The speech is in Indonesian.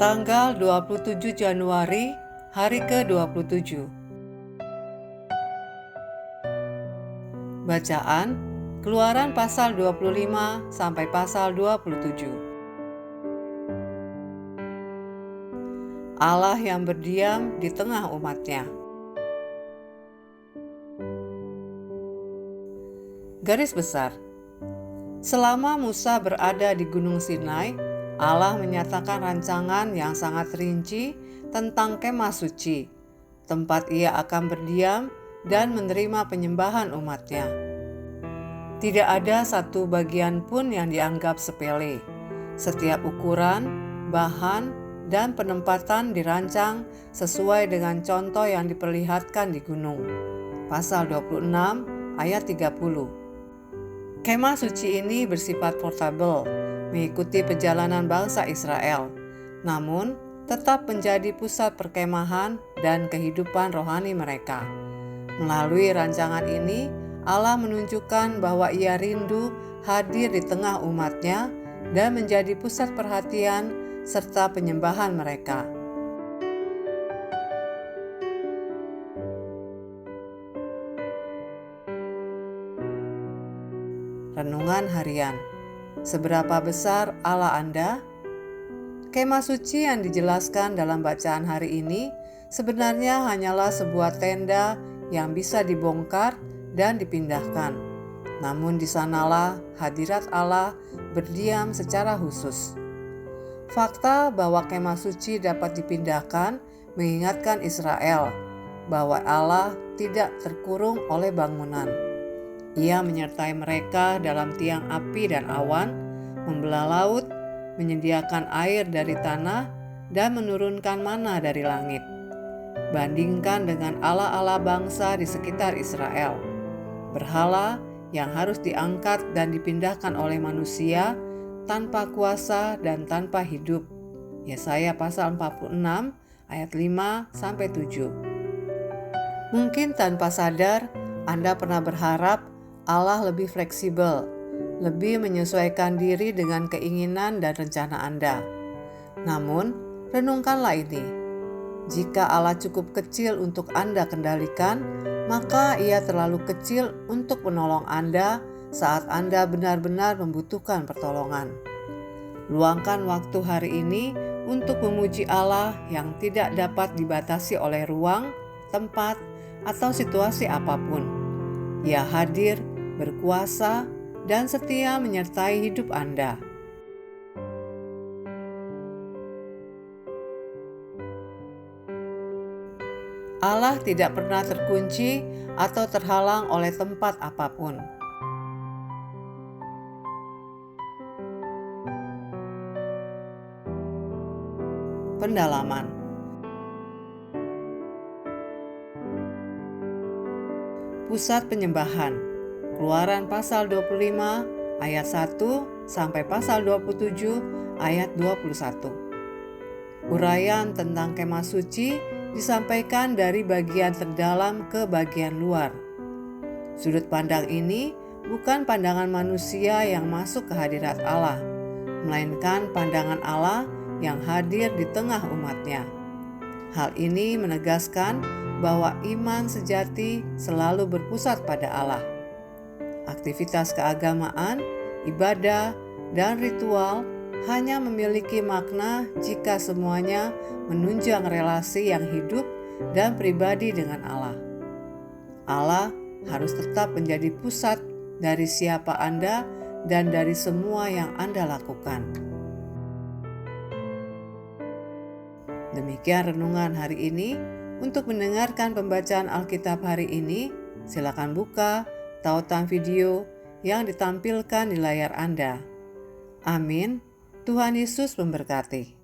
Tanggal 27 Januari, hari ke-27. Bacaan Keluaran pasal 25 sampai pasal 27. Allah yang berdiam di tengah umatnya. Garis besar. Selama Musa berada di Gunung Sinai, Allah menyatakan rancangan yang sangat rinci tentang kemah suci, tempat ia akan berdiam dan menerima penyembahan umatnya. Tidak ada satu bagian pun yang dianggap sepele. Setiap ukuran, bahan, dan penempatan dirancang sesuai dengan contoh yang diperlihatkan di gunung. Pasal 26 ayat 30. Kemah suci ini bersifat portable, mengikuti perjalanan bangsa Israel, namun tetap menjadi pusat perkemahan dan kehidupan rohani mereka. Melalui rancangan ini, Allah menunjukkan bahwa Ia rindu hadir di tengah umatnya dan menjadi pusat perhatian serta penyembahan mereka. Renungan harian. Seberapa besar Allah Anda? Kemah suci yang dijelaskan dalam bacaan hari ini sebenarnya hanyalah sebuah tenda yang bisa dibongkar dan dipindahkan. Namun di sanalah hadirat Allah berdiam secara khusus. Fakta bahwa kemah suci dapat dipindahkan mengingatkan Israel bahwa Allah tidak terkurung oleh bangunan. Ia menyertai mereka dalam tiang api dan awan, membelah laut, menyediakan air dari tanah, dan menurunkan mana dari langit. Bandingkan dengan Allah-Allah bangsa di sekitar Israel. Berhala yang harus diangkat dan dipindahkan oleh manusia tanpa kuasa dan tanpa hidup. Yesaya pasal 46 ayat 5-7. Mungkin tanpa sadar Anda pernah berharap Allah lebih fleksibel, lebih menyesuaikan diri dengan keinginan dan rencana Anda. Namun, renungkanlah ini. Jika Allah cukup kecil untuk Anda kendalikan, maka Ia terlalu kecil untuk menolong Anda saat Anda benar-benar membutuhkan pertolongan. Luangkan waktu hari ini untuk memuji Allah yang tidak dapat dibatasi oleh ruang, tempat, atau situasi apapun. Ia hadir, berkuasa, dan setia menyertai hidup Anda. Allah tidak pernah terkunci atau terhalang oleh tempat apapun. Pendalaman. Pusat penyembahan. Keluaran pasal 25 ayat 1 sampai pasal 27 ayat 21. Uraian tentang kemah suci disampaikan dari bagian terdalam ke bagian luar. Sudut pandang ini bukan pandangan manusia yang masuk ke hadirat Allah, melainkan pandangan Allah yang hadir di tengah umatnya. Hal ini menegaskan bahwa iman sejati selalu berpusat pada Allah. Aktivitas keagamaan, ibadah, dan ritual hanya memiliki makna jika semuanya menunjang relasi yang hidup dan pribadi dengan Allah. Allah harus tetap menjadi pusat dari siapa Anda dan dari semua yang Anda lakukan. Demikian renungan hari ini. Untuk mendengarkan pembacaan Alkitab hari ini, silakan buka tautan video yang ditampilkan di layar Anda. Amin. Tuhan Yesus memberkati.